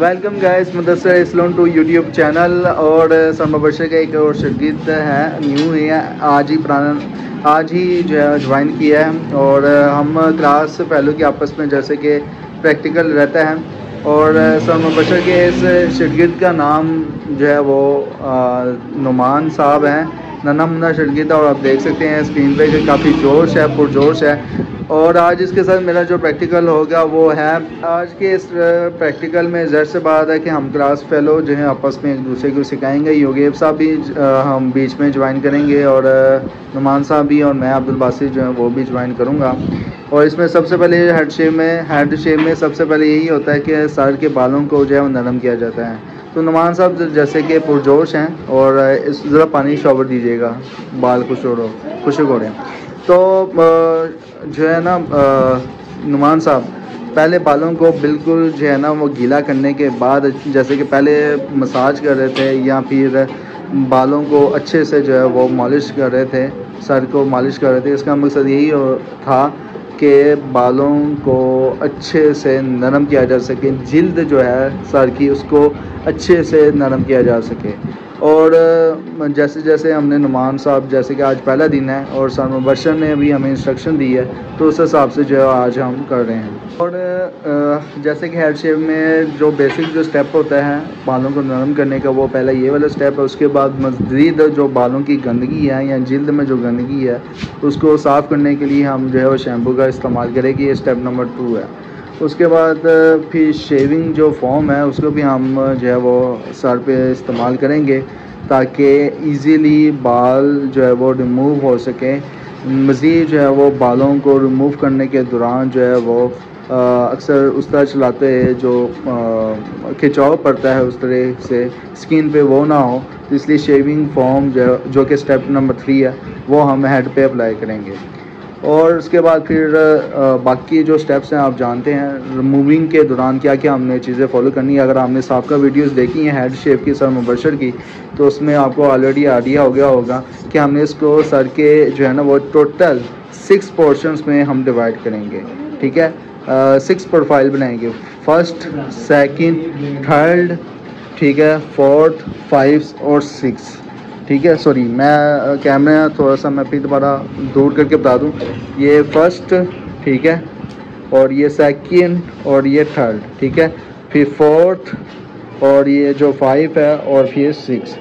Welcome guys Mudassar Islam to YouTube channel. और सरमा बशर का एक और शागिर्द है, न्यू है, आज ही जो है ज्वाइन किया है। और हम क्लास पहलू के आपस में जैसे कि प्रैक्टिकल रहता है। और सरमा बशर के इस शागिर्द का नाम जो है वो नुमान साहब हैं, नन्हा मुन्ना शागिर्द। और आप देख सकते हैं स्क्रीन पे कि काफ़ी जोश है, पुरजोश है। और आज इसके साथ मेरा जो प्रैक्टिकल होगा वो है, आज के इस प्रैक्टिकल में ज़र से बात है कि हम क्लास फेलो जो है आपस में एक दूसरे को सिखाएंगे। योगेब साहब भी हम बीच में ज्वाइन करेंगे, और नुमान साहब भी, और मैं अब्दुल बासित जो है वो भी ज्वाइन करूँगा। और इसमें सबसे पहले हेड शेप में सबसे पहले यही होता है कि सर के बालों को जो है वो नरम किया जाता है। तो नुमान साहब जैसे कि पुरजोश हैं, और इस ज़रा पानी शॉवर दीजिएगा, बाल खुशक हो रहे हैं। तो जो है ना नुमान साहब पहले बालों को बिल्कुल जो है ना वो गीला करने के बाद, जैसे कि पहले मसाज कर रहे थे या फिर बालों को अच्छे से जो है वो मालिश कर रहे थे, सर को मालिश कर रहे थे। इसका मकसद यही था कि बालों को अच्छे से नरम किया जा सके, जिल्द जो है सर की उसको अच्छे से नरम किया जा सके। और जैसे जैसे हमने नुमान साहब, जैसे कि आज पहला दिन है और सर मुबशर ने भी हमें इंस्ट्रक्शन दी है, तो उस हिसाब से जो है आज हम कर रहे हैं। और जैसे कि हेड शेप में जो बेसिक जो स्टेप होता है बालों को नरम करने का, वो पहला ये वाला स्टेप है। उसके बाद मज़ीद जो बालों की गंदगी है या जिल्द में जो गंदगी है उसको साफ़ करने के लिए हम जो है वो शैम्पू का इस्तेमाल करेंगे। ये स्टेप नंबर 2 है। उसके बाद फिर शेविंग जो फॉर्म है उसको भी हम जो है वो सर पे इस्तेमाल करेंगे, ताकि इजीली बाल जो है वो रिमूव हो सके। मज़ीद जो है वो बालों को रिमूव करने के दौरान जो है वो अक्सर उस तरह चलाते हैं जो खिंचाव पड़ता है, उस तरह से स्किन पे वो ना हो। इसलिए शेविंग फॉर्म जो कि स्टेप नंबर 3 है वो हम हेड पे अप्लाई करेंगे। और उसके बाद फिर बाकी जो स्टेप्स हैं आप जानते हैं। रिमूविंग के दौरान क्या क्या हमने चीज़ें फॉलो करनी है। अगर आपने साबका वीडियोस देखी हैं हेड शेप की सर मुबशर की, तो उसमें आपको ऑलरेडी आइडिया हो गया होगा कि हमने इसको सर के जो है ना वो टोटल 6 पोर्शंस में हम डिवाइड करेंगे। ठीक है, 6 प्रोफाइल बनाएंगे, फर्स्ट, सेकंड, थर्ड, ठीक है, फोर्थ, 5 और 6। ठीक है, सॉरी मैं कैमरा थोड़ा सा मैं फिर दोबारा दूर करके बता दूं। ये फर्स्ट, ठीक है, और ये सेकंड, और ये थर्ड, ठीक है, फिर फोर्थ, और ये जो 5 है, और फिर 6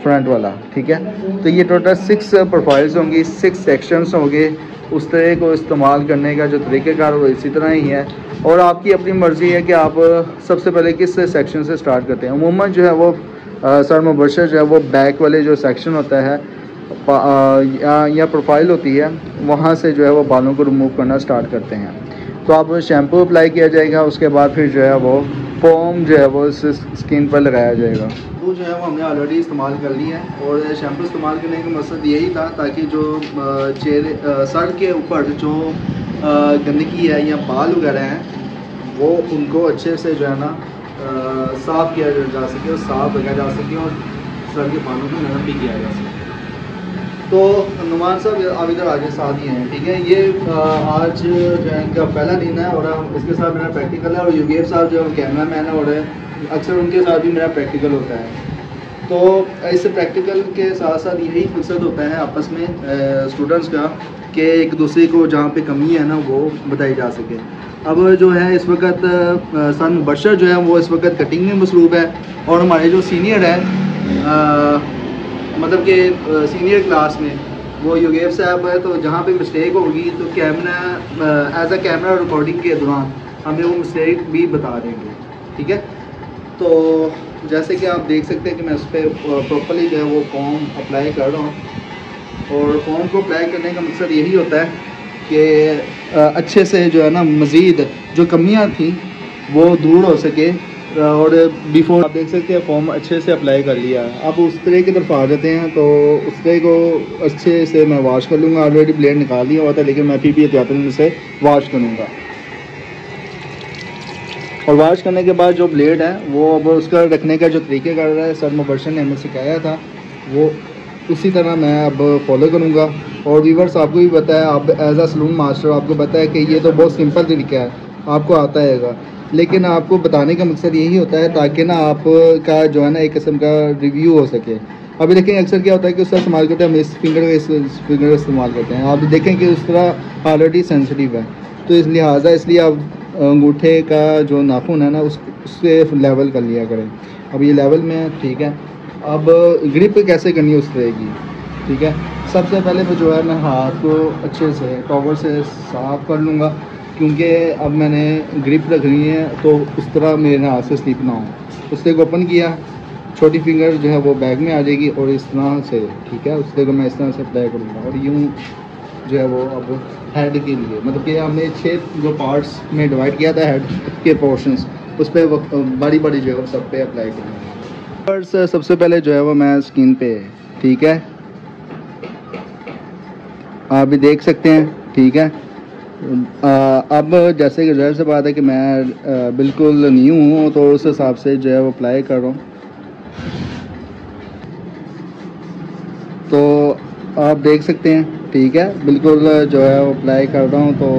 फ्रंट वाला। ठीक है, तो ये टोटल 6 प्रोफाइल्स होंगी, 6 सेक्शंस होंगे। उस तरह को इस्तेमाल करने का जो तरीक़ेकार वो इसी तरह ही है। और आपकी अपनी मर्ज़ी है कि आप सबसे पहले किस सेक्शन से स्टार्ट करते हैं। अमूमन जो है वो सर मुबशर जो है वो बैक वाले जो सेक्शन होता है या प्रोफाइल होती है, वहाँ से जो है वो बालों को रिमूव करना स्टार्ट करते हैं। तो अब शैम्पू अप्लाई किया जाएगा, उसके बाद फिर जो है वो फोम जो है वो स्किन पर लगाया जाएगा। तो जो है वो हमने ऑलरेडी इस्तेमाल कर लिया है। और शैम्पू इस्तेमाल करने का मकसद यही था ताकि जो चेहरे सर के ऊपर जो गंदगी है या बाल वगैरह हैं वो उनको अच्छे से जो है ना साफ़ किया जा सके, और साफ़ रखा जा सके, और सर के बालों को नरम भी किया जा सके। तो नुमान साहब आप इधर आगे साथ ही हैं, ठीक है। ये आज जो है इनका पहला दिन है, और इसके साथ मेरा प्रैक्टिकल है। और योगेब साहब जो कैमरा मैन है, और अक्सर उनके साथ भी मेरा प्रैक्टिकल होता है। तो इस प्रैक्टिकल के साथ साथ यही मकसद होता है आपस में स्टूडेंट्स का कि एक दूसरे को जहाँ पे कमी है ना वो बताई जा सके। अब जो है इस वक्त सर मुबशर जो है वो इस वक्त कटिंग में मसरूफ़ है, और हमारे जो सीनियर है मतलब कि सीनियर क्लास में वो योगेब साहब है। तो जहाँ पे मिस्टेक होगी तो camera as a camera recording के दौरान हमें वो मिस्टेक भी बता देंगे। ठीक है, तो जैसे कि आप देख सकते हैं कि मैं उस पर प्रॉपरली जो है वो फॉर्म अप्लाई कर रहा हूँ। और फॉर्म को अप्लाई करने का मकसद यही होता है कि अच्छे से जो है ना मज़ीद जो कमियां थी वो दूर हो सके। और बिफोर आप देख सकते हैं फॉर्म अच्छे से अप्लाई कर लिया है। अब उस तरह की तरफ आ जाते हैं, तो उस तरह को अच्छे से मैं वॉश कर लूँगा। ऑलरेडी ब्लेड निकाल दिया हुआ था, लेकिन मैं फिर भी एहतियातन से वॉश करूँगा। और वॉश करने के बाद जो ब्लेड है वो अब उसका रखने का जो तरीके कर रहा है सर मुबशर ने हमें सिखाया था, वो उसी तरह मैं अब फॉलो करूँगा। और व्यूअर्स आपको भी पता है, आप एज अ सलून मास्टर आपको पता है कि ये तो बहुत सिंपल तरीका है, आपको आता हैगा। लेकिन आपको बताने का मकसद यही होता है ताकि ना आपका जो है ना एक किस्म का रिव्यू हो सके। अभी देखें अक्सर क्या होता है कि उसका इस्तेमाल करते हैं, हम इस फिंगर का इस्तेमाल करते हैं। आप देखें कि उस तरह ऑलरेडी सेंसिटिव है, तो इस लिहाजा इसलिए आप अंगूठे का जो नाखून है ना उससे लेवल कर लिया करें। अब ये लेवल में है, ठीक है। अब ग्रिप कैसे करनी है उस तरह की, ठीक है। सबसे पहले तो जो है मैं हाथ को अच्छे से टॉवल से साफ़ कर लूँगा, क्योंकि अब मैंने ग्रिप रखनी है तो उस तरह मेरे हाथ से स्लिप ना हो। उससे को ओपन किया, छोटी फिंगर जो है वो बैग में आ जाएगी और इस तरह से, ठीक है, उससे को मैं इस तरह से अप्लाई करूँगा। और यूँ जो है वो अब हेड के लिए, मतलब कि हमने 6 जो पार्ट्स में डिवाइड किया था हेड के पोर्शंस, उस पर बड़ी बड़ी जो है सब पे अप्लाई करूँगा। फर्स्ट सबसे पहले जो है वो मैं स्किन पे, ठीक है, आप भी देख सकते हैं, ठीक है। अब जैसे कि ज़ाहिर सी बात है कि मैं बिल्कुल न्यू हूँ, तो उस हिसाब से जो है वो अप्लाई कर रहा हूँ। तो आप देख सकते हैं, ठीक है, बिल्कुल जो है वो अप्लाई कर रहा हूँ। तो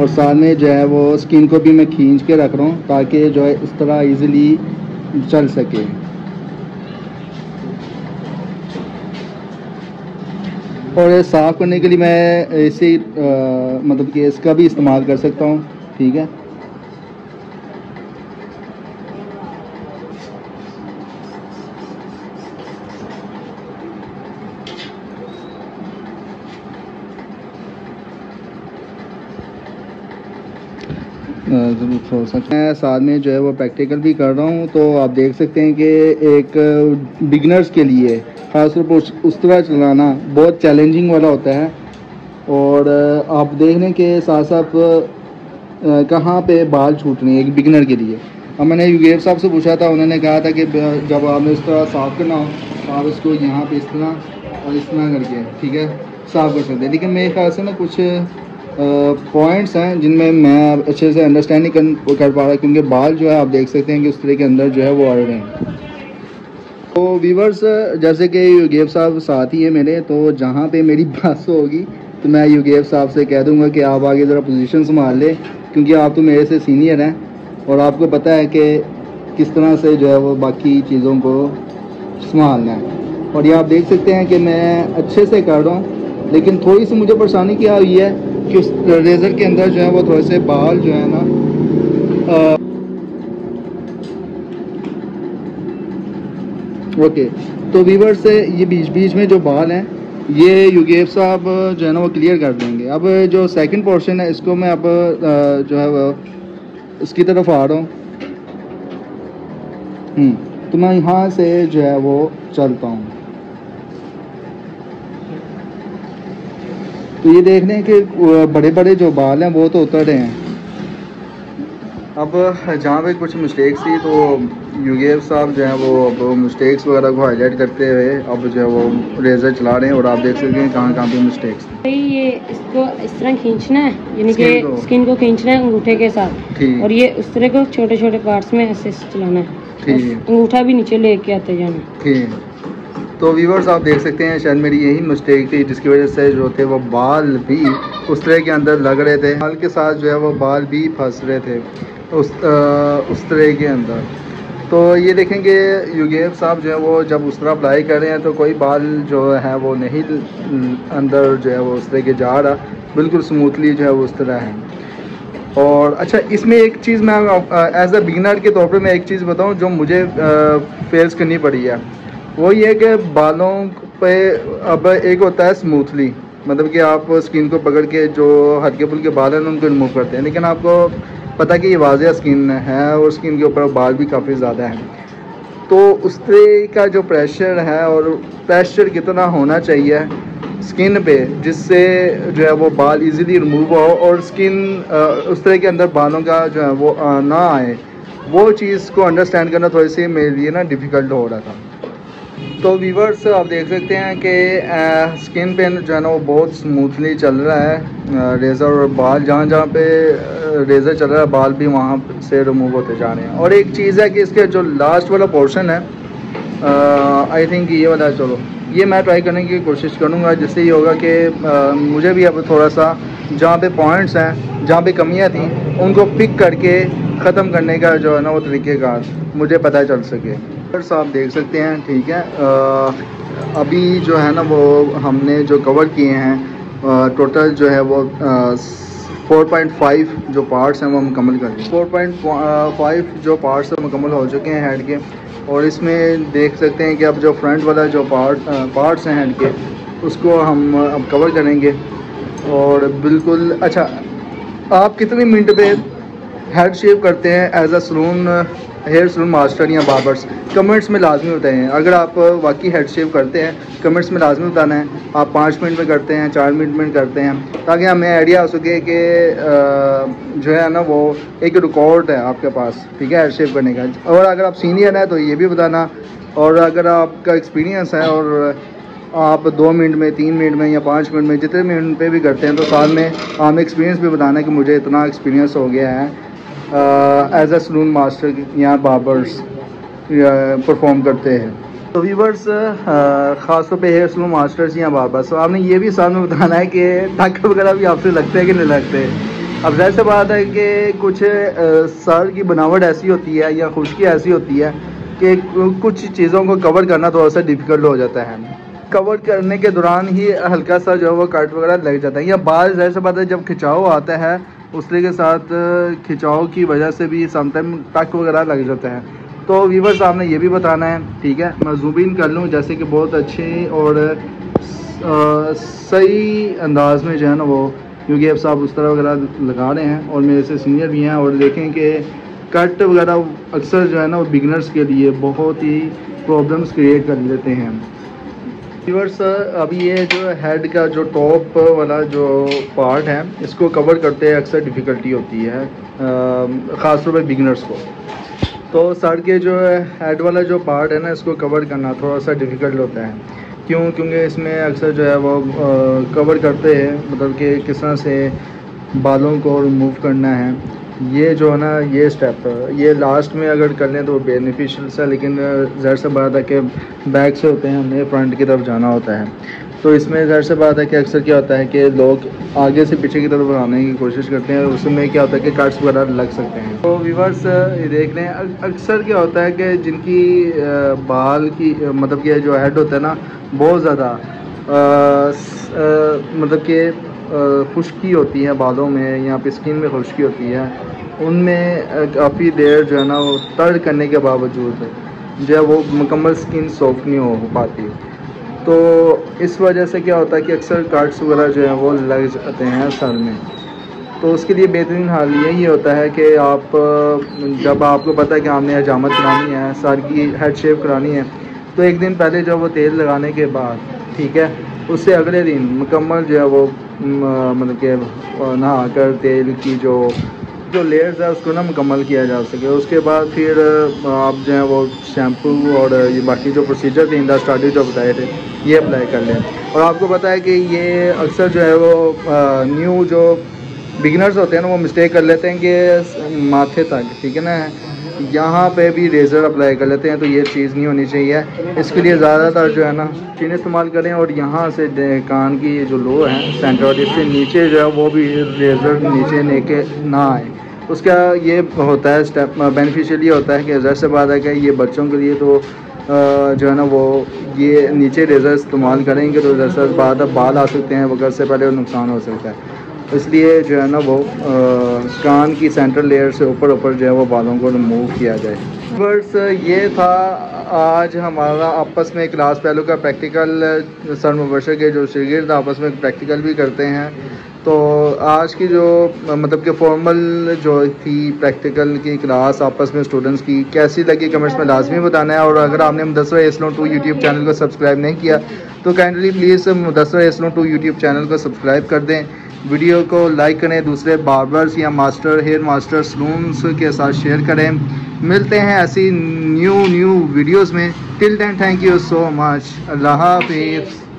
और साथ में जो है वो स्किन को भी मैं खींच के रख रहा हूँ ताकि जो है इस तरह इजीली चल सके। और ये साफ़ करने के लिए मैं इसे मतलब कि इसका भी इस्तेमाल कर सकता हूँ, ठीक है। मैं साथ में जो है वो प्रैक्टिकल भी कर रहा हूँ। तो आप देख सकते हैं कि एक बिगनर्स के लिए ख़ासतौर पर उस तरह चलाना बहुत चैलेंजिंग वाला होता है। और आप देख लें कि साथ साथ कहाँ पे बाल छूट रहे हैं एक बिगनर के लिए। अब मैंने युगेव साहब से पूछा था, उन्होंने कहा था कि जब आपने इस तरह साफ़ करना हो तो आप इसको यहाँ पे इस तरह और इस तरह करके, ठीक है, साफ़ कर सकते हैं। लेकिन मेरे ख्याल से ना कुछ पॉइंट्स हैं जिनमें मैं अच्छे से अंडरस्टैंड नहीं कर पा रहा, क्योंकि बाल जो है आप देख सकते हैं कि उस तरह के अंदर जो है वो अड़ रहे हैं। तो व्यूवर्स, जैसे कि युगेव साहब साथ ही है मेरे, तो जहाँ पे मेरी बात होगी तो मैं युगेव साहब से कह दूँगा कि आप आगे ज़रा पोजीशन संभाल लें, क्योंकि आप तो मेरे से सीनियर हैं और आपको पता है कि किस तरह से जो है वो बाकी चीज़ों को संभालना है। और ये आप देख सकते हैं कि मैं अच्छे से कर रहा हूँ, लेकिन थोड़ी सी मुझे परेशानी क्या हुई है कि उस रेज़र के अंदर जो है वो थोड़े से बाल जो है ना ओके। तो व्यूअर से ये बीच बीच में जो बाल हैं ये युगेव साहब जो है ना वो क्लियर कर देंगे। अब जो सेकंड पोर्शन है इसको मैं अब जो है वो इसकी तरफ आ रहा हूँ। तो मैं यहाँ से जो है वो चलता हूँ। तो ये देख लें कि बड़े बड़े जो बाल हैं वो तो उतर रहे हैं। अब जहाँ पे कुछ मिस्टेक्स थी तो युगेव साहब जो है वो अब मिस्टेक्स वगैरह को हाईलाइट करते हुए अब जो है वो रेजर चला रहे हैं और आप देख सकते हैं कहाँ पे मिस्टेक्स थी। ये इसको इस तरह खींचना है, यानी कि स्किन को खींचना है अंगूठे के साथ, और ये उस तरह को छोटे छोटे पार्ट्स में ऐसे चलाना है, अंगूठा भी नीचे लेके आते जाना। ठीक। तो व्यूअर्स आप देख सकते हैं शायद मेरी यही मिस्टेक थी जिसकी वजह से जो थे वो बाल भी उस तरह के अंदर लग रहे थे, बाल के साथ जो है वो बाल भी फंस रहे थे उस तरह के अंदर। तो ये देखेंगे युगेव साहब जो है वो जब उस तरह अप्लाई कर रहे हैं तो कोई बाल जो है वो नहीं अंदर जो है वो उस तरह के जा रहा, बिल्कुल स्मूथली जो है वो उस तरह है। और अच्छा, इसमें एक चीज़ मैं एज अ बिगिनर के तौर पे मैं एक चीज़ बताऊं जो मुझे फेस करनी पड़ी है, वो ये कि बालों पे अब एक होता है स्मूथली, मतलब कि आप स्किन को पकड़ के जो हल्के फुल्के बाल हैं उनको रिमूव करते हैं, लेकिन आपको पता कि ये वाज़ेह स्किन है और स्किन के ऊपर बाल भी काफ़ी ज़्यादा हैं। तो उस तरह का जो प्रेशर है और प्रेशर कितना होना चाहिए स्किन पे जिससे जो है वो बाल इजीली रिमूव हो और स्किन उस तरह के अंदर बालों का जो है वो ना आए, वो चीज़ को अंडरस्टैंड करना थोड़ी सी मेरे लिए ना डिफ़िकल्ट हो रहा था। तो व्यूअर्स आप देख सकते हैं कि स्किन पे जो है ना वो बहुत स्मूथली चल रहा है रेज़र, और बाल जहाँ जहाँ पे रेज़र चल रहा है बाल भी वहाँ से रिमूव होते जा रहे हैं। और एक चीज़ है कि इसके जो लास्ट वाला पोर्शन है आई थिंक ये वाला, चलो ये मैं ट्राई करने की कोशिश करूँगा, जिससे ये होगा कि मुझे भी अब थोड़ा सा जहाँ पे पॉइंट्स हैं, जहाँ पे कमियाँ थी, उनको पिक करके ख़त्म करने का जो है ना वो तरीक़ेकार मुझे पता चल सके। बस आप देख सकते हैं, ठीक है। अभी जो है ना वो हमने जो कवर किए हैं टोटल जो है वो 4.5 जो पार्ट्स हैं वो मुकम्मल कर लिए। 4.5 जो पार्ट्स मुकम्मल हो चुके हैं हेड के, और इसमें देख सकते हैं कि अब जो फ्रंट वाला जो पार्ट्स हैं हेड के, उसको हम अब कवर करेंगे। और बिल्कुल अच्छा, आप कितने मिनट पे हेड शेव करते हैं as a hair salon master या बार्बर्स? कमेंट्स में लाजमी बताएं। अगर आप वाकई हेड शेव करते हैं, कमेंट्स में लाजमी बताना है आप 5 मिनट में करते हैं, 4 मिनट में करते हैं, ताकि हमें आइडिया हो सके कि जो है ना वो एक रिकॉर्ड है आपके पास, ठीक है, हेड शेव करने का। और अगर आप सीनियर हैं तो ये भी बताना, और अगर आपका एक्सपीरियंस है और आप 2 मिनट में, 3 मिनट में या 5 मिनट में, जितने मिनट पे भी करते हैं, तो साथ में हमें एक्सपीरियंस भी बताना है कि मुझे इतना एक्सपीरियंस हो गया है एज अ सलून मास्टर या बार्बर्स परफॉर्म करते हैं। तो व्यूवर्स, ख़ास तौर पे हेयर सलून मास्टर्स या बार्बर्स, तो आपने ये भी साथ में बताना है कि टक वगैरह भी आपसे लगते हैं कि नहीं लगते। अब जाहिर सी बात है कि कुछ सर की बनावट ऐसी होती है या खुश्की ऐसी होती है कि कुछ चीज़ों को कवर करना थोड़ा सा डिफ़िकल्ट हो जाता है। कवर करने के दौरान ही हल्का सा जो है वो कट वगैरह लग जाता है, या बाल जाहिर सी बात है जब खिंचाव आता है उसके के साथ खिंचाव की वजह से भी समटाइम टक वगैरह लग जाता है। तो व्यूवर्स आपने ये भी बताना है, ठीक है। मैं ज़ूम इन कर लूँ जैसे कि बहुत अच्छे और सही अंदाज में जो है ना वो, क्योंकि अब साहब उस तरह वगैरह लगा रहे हैं और मेरे से सीनियर भी हैं, और देखें कि कट वगैरह अक्सर जो है ना वो बिगनर्स के लिए बहुत ही प्रॉब्लम्स क्रिएट कर लेते हैं। व्यूअर्स, अभी ये जो हेड का जो टॉप वाला जो पार्ट है, इसको कवर करते हैं अक्सर डिफ़िकल्टी होती है ख़ास तौर पे बिगनर्स को। तो सर के जो हेड वाला जो पार्ट है ना, इसको कवर करना थोड़ा सा डिफ़िकल्ट होता है। क्यों? क्योंकि इसमें अक्सर जो है वो कवर करते हैं, मतलब कि किस तरह से बालों को रिमूव करना है, ये जो है ना ये स्टेप ये लास्ट में अगर कर लें तो बेनिफिशियल है, लेकिन ज़ाहिर सी बात है कि बैक से होते हैं, हमें फ्रंट की तरफ जाना होता है। तो इसमें ज़ाहिर सी बात है कि अक्सर क्या होता है कि लोग आगे से पीछे की तरफ आने की कोशिश करते हैं, उसमें क्या होता है कि कट्स वगैरह लग सकते हैं। तो व्यूअर्स ये देख लें, अक्सर क्या होता है कि जिनकी बाल की मतलब कि जो हेड होता है ना बहुत ज़्यादा मतलब कि खुश्की होती है बालों में या फिर स्किन में खुश्की होती है, उनमें काफ़ी देर जो है ना वो तर्ड करने के बावजूद जो है वो मुकम्मल स्किन सॉफ्ट नहीं हो पाती। तो इस वजह से क्या होता है कि अक्सर कट्स वगैरह जो है वो लग जाते हैं सर में। तो उसके लिए बेहतरीन हाल यही होता है कि आप जब आपको पता है कि आपने हजामत करानी है, सर की हेड शेव करानी है, तो एक दिन पहले जो वो तेल लगाने के बाद, ठीक है, उससे अगले दिन मुकम्मल जो है वो मतलब कि नहा कर तेल की जो लेयर्स है उसको ना मुकम्मल किया जा सके। उसके बाद फिर आप जो है वो शैम्पू और ये बाकी जो प्रोसीजर थे इन द स्टार्टिंग जो बताए थे ये अप्लाई कर लें। और आपको पता है कि ये अक्सर जो है वो न्यू जो बिगिनर्स होते हैं ना वो मिस्टेक कर लेते हैं कि माथे तक, ठीक है ना, यहाँ पे भी रेज़र अप्लाई कर लेते हैं, तो ये चीज़ नहीं होनी चाहिए। इसके लिए ज़्यादातर जो है ना चीन इस्तेमाल करें, और यहाँ से कान की जो लो है सेंटर और इससे नीचे जो है वो भी रेज़र नीचे लेके ना आए। उसका ये होता है स्टेप बेनिफिशियल ये होता है कि ज़ाहिर सी बात है कि ये बच्चों के लिए तो जो है ना वो ये नीचे रेज़र इस्तेमाल करेंगे तो ज़ाहिर सी बात है बाल आ सकते हैं, वक्त से पहले नुकसान हो सकता है। इसलिए जो है ना वो कान की सेंट्रल लेयर से ऊपर जो है वो बालों को रिमूव किया जाए। बस ये था आज हमारा आपस में क्लास पहलू का प्रैक्टिकल। सर मुबशर के जो शागिर्द आपस में प्रैक्टिकल भी करते हैं, तो आज की जो मतलब कि फॉर्मल जो थी प्रैक्टिकल की क्लास आपस में स्टूडेंट्स की कैसी लगी कमेंट्स में लाजमी बताना है। और अगर आपने मुदस्सर एस्लोन 2 यूट्यूब चैनल को सब्सक्राइब नहीं किया तो काइंडली प्लीज़ मुदस्सर एस्लोन 2 यूट्यूब चैनल को सब्सक्राइब कर दें, वीडियो को लाइक करें, दूसरे बार्बर्स या मास्टर हेयर मास्टर सलून्स के साथ शेयर करें। मिलते हैं ऐसी न्यू वीडियोस में। Till then thank you so much. अल्लाह हाफिज़।